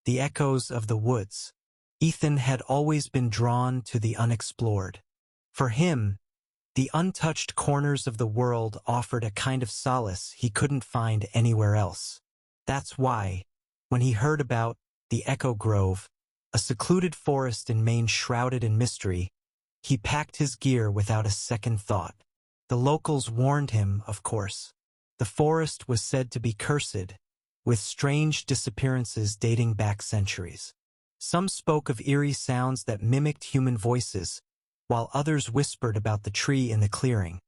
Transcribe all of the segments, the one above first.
the echoes of the woods. Ethan had always been drawn to the unexplored. For him, the untouched corners of the world offered a kind of solace he couldn't find anywhere else. That's why, when he heard about the Echo Grove, a secluded forest in Maine shrouded in mystery, he packed his gear without a second thought. The locals warned him, of course. The forest was said to be cursed, with strange disappearances dating back centuries. Some spoke of eerie sounds that mimicked human voices, while others whispered about the tree in the clearing,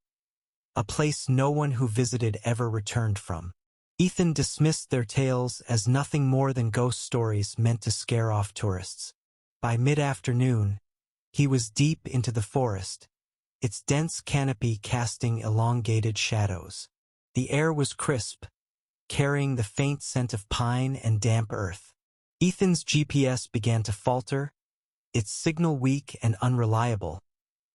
a place no one who visited ever returned from. Ethan dismissed their tales as nothing more than ghost stories meant to scare off tourists. By mid-afternoon, he was deep into the forest, its dense canopy casting elongated shadows. The air was crisp, carrying the faint scent of pine and damp earth. Ethan's GPS began to falter, its signal weak and unreliable,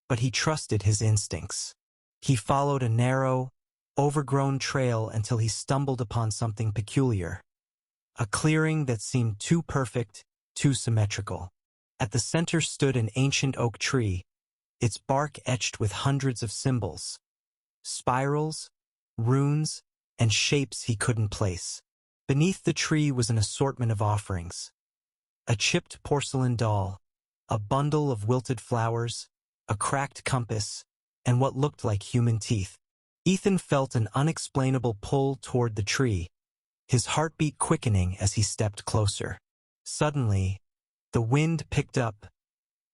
but he trusted his instincts. He followed a narrow, overgrown trail until he stumbled upon something peculiar. A clearing that seemed too perfect, too symmetrical. At the center stood an ancient oak tree, its bark etched with hundreds of symbols, spirals, runes, and shapes he couldn't place. Beneath the tree was an assortment of offerings. A chipped porcelain doll, a bundle of wilted flowers, a cracked compass, and what looked like human teeth. Ethan felt an unexplainable pull toward the tree, his heartbeat quickening as he stepped closer. Suddenly, the wind picked up,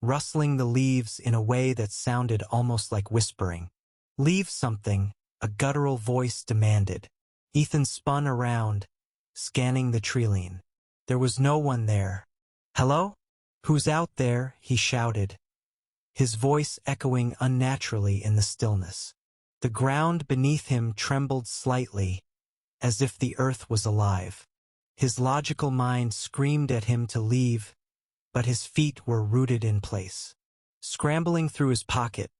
rustling the leaves in a way that sounded almost like whispering. "Leave something," a guttural voice demanded. Ethan spun around, scanning the tree-line. There was no one there. "Hello? Who's out there?" he shouted, his voice echoing unnaturally in the stillness. The ground beneath him trembled slightly, as if the earth was alive. His logical mind screamed at him to leave, but his feet were rooted in place. Scrambling through his pocket,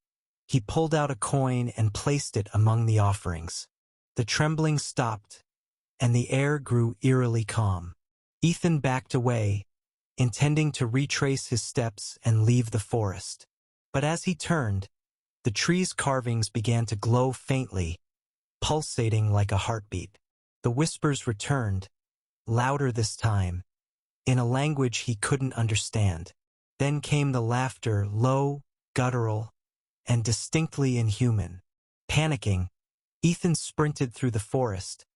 he pulled out a coin and placed it among the offerings. The trembling stopped, and the air grew eerily calm. Ethan backed away, intending to retrace his steps and leave the forest. But as he turned, the tree's carvings began to glow faintly, pulsating like a heartbeat. The whispers returned, louder this time, in a language he couldn't understand. Then came the laughter, low, guttural, and distinctly inhuman. Panicking, Ethan sprinted through the forest,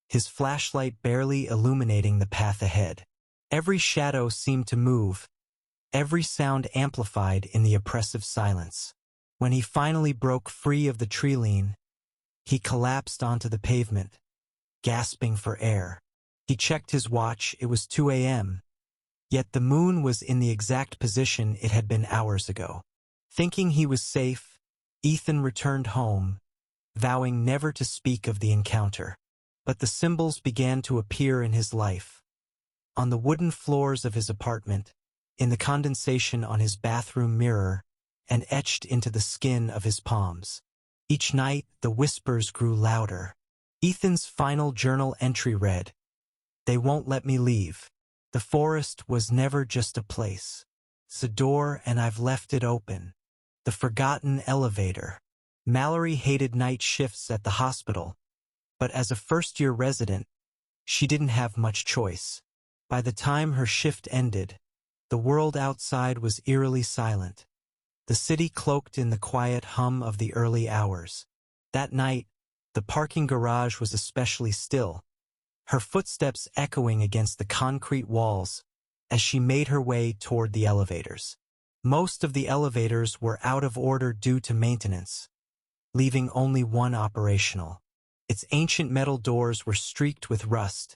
his flashlight barely illuminating the path ahead. Every shadow seemed to move, every sound amplified in the oppressive silence. When he finally broke free of the tree-line, he collapsed onto the pavement, gasping for air. He checked his watch. It was 2 a.m., yet the moon was in the exact position it had been hours ago. Thinking he was safe, Ethan returned home, vowing never to speak of the encounter. But the symbols began to appear in his life. On the wooden floors of his apartment, in the condensation on his bathroom mirror, and etched into the skin of his palms. Each night, the whispers grew louder. Ethan's final journal entry read, "They won't let me leave. The forest was never just a place. It's a door and I've left it open. The forgotten elevator." Mallory hated night shifts at the hospital, but as a first-year resident, she didn't have much choice. By the time her shift ended, the world outside was eerily silent, the city cloaked in the quiet hum of the early hours. That night, the parking garage was especially still, her footsteps echoing against the concrete walls as she made her way toward the elevators. Most of the elevators were out of order due to maintenance, leaving only one operational. Its ancient metal doors were streaked with rust,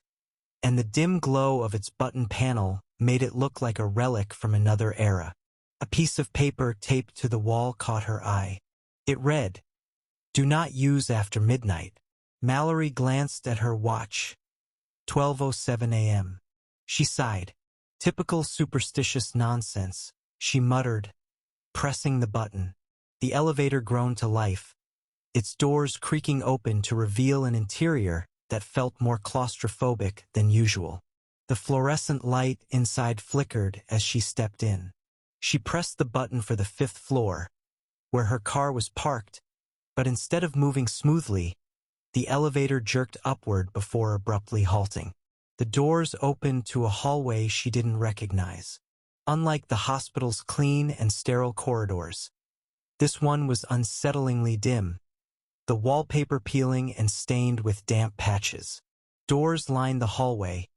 and the dim glow of its button panel made it look like a relic from another era. A piece of paper taped to the wall caught her eye. It read, "Do not use after midnight." Mallory glanced at her watch. 12:07 a.m. She sighed. Typical superstitious nonsense, she muttered, pressing the button. The elevator groaned to life, its doors creaking open to reveal an interior that felt more claustrophobic than usual. The fluorescent light inside flickered as she stepped in. She pressed the button for the 5th floor, where her car was parked, but instead of moving smoothly, the elevator jerked upward before abruptly halting. The doors opened to a hallway she didn't recognize. Unlike the hospital's clean and sterile corridors, this one was unsettlingly dim, the wallpaper peeling and stained with damp patches. Doors lined the hallway,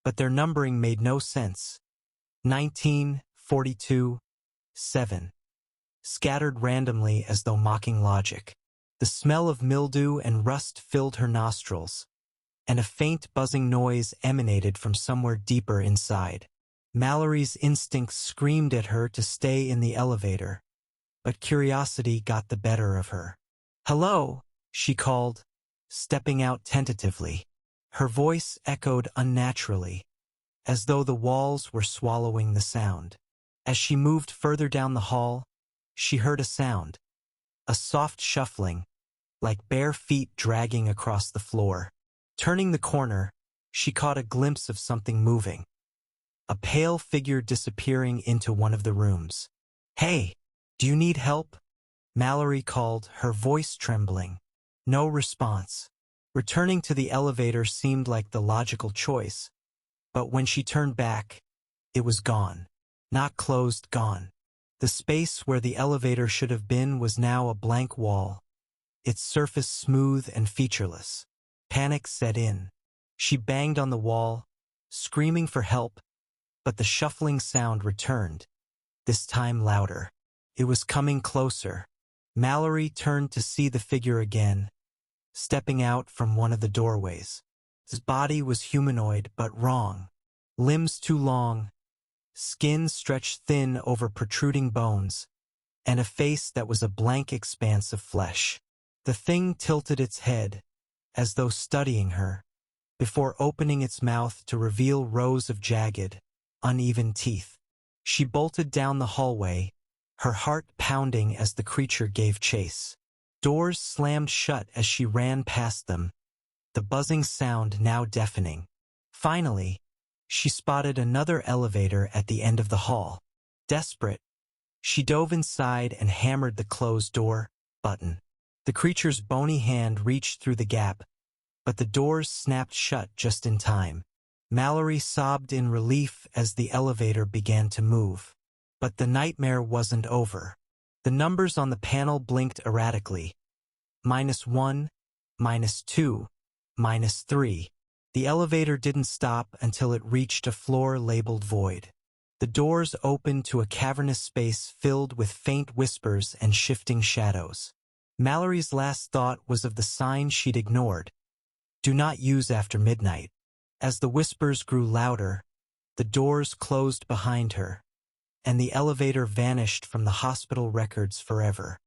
but their numbering made no sense. 19, 42, 7. Scattered randomly as though mocking logic. The smell of mildew and rust filled her nostrils, and a faint buzzing noise emanated from somewhere deeper inside. Mallory's instincts screamed at her to stay in the elevator, but curiosity got the better of her. "Hello," she called, stepping out tentatively. Her voice echoed unnaturally, as though the walls were swallowing the sound. As she moved further down the hall, she heard a sound, a soft shuffling, like bare feet dragging across the floor. Turning the corner, she caught a glimpse of something moving, a pale figure disappearing into one of the rooms. "Hey, do you need help?" Mallory called, her voice trembling. No response. Returning to the elevator seemed like the logical choice, but when she turned back, it was gone. Not closed, gone. The space where the elevator should have been was now a blank wall, its surface smooth and featureless. Panic set in. She banged on the wall, screaming for help, but the shuffling sound returned, this time louder. It was coming closer. Mallory turned to see the figure again, stepping out from one of the doorways. His body was humanoid but wrong. Limbs too long, skin stretched thin over protruding bones, and a face that was a blank expanse of flesh. The thing tilted its head, as though studying her, before opening its mouth to reveal rows of jagged, uneven teeth. She bolted down the hallway, her heart pounding as the creature gave chase. Doors slammed shut as she ran past them, the buzzing sound now deafening. Finally, she spotted another elevator at the end of the hall. Desperate, she dove inside and hammered the closed door button. The creature's bony hand reached through the gap, but the doors snapped shut just in time. Mallory sobbed in relief as the elevator began to move. But the nightmare wasn't over. The numbers on the panel blinked erratically. -1, -2, -3. The elevator didn't stop until it reached a floor labeled void. The doors opened to a cavernous space filled with faint whispers and shifting shadows. Mallory's last thought was of the sign she'd ignored. "Do not use after midnight." As the whispers grew louder, the doors closed behind her, and the elevator vanished from the hospital records forever.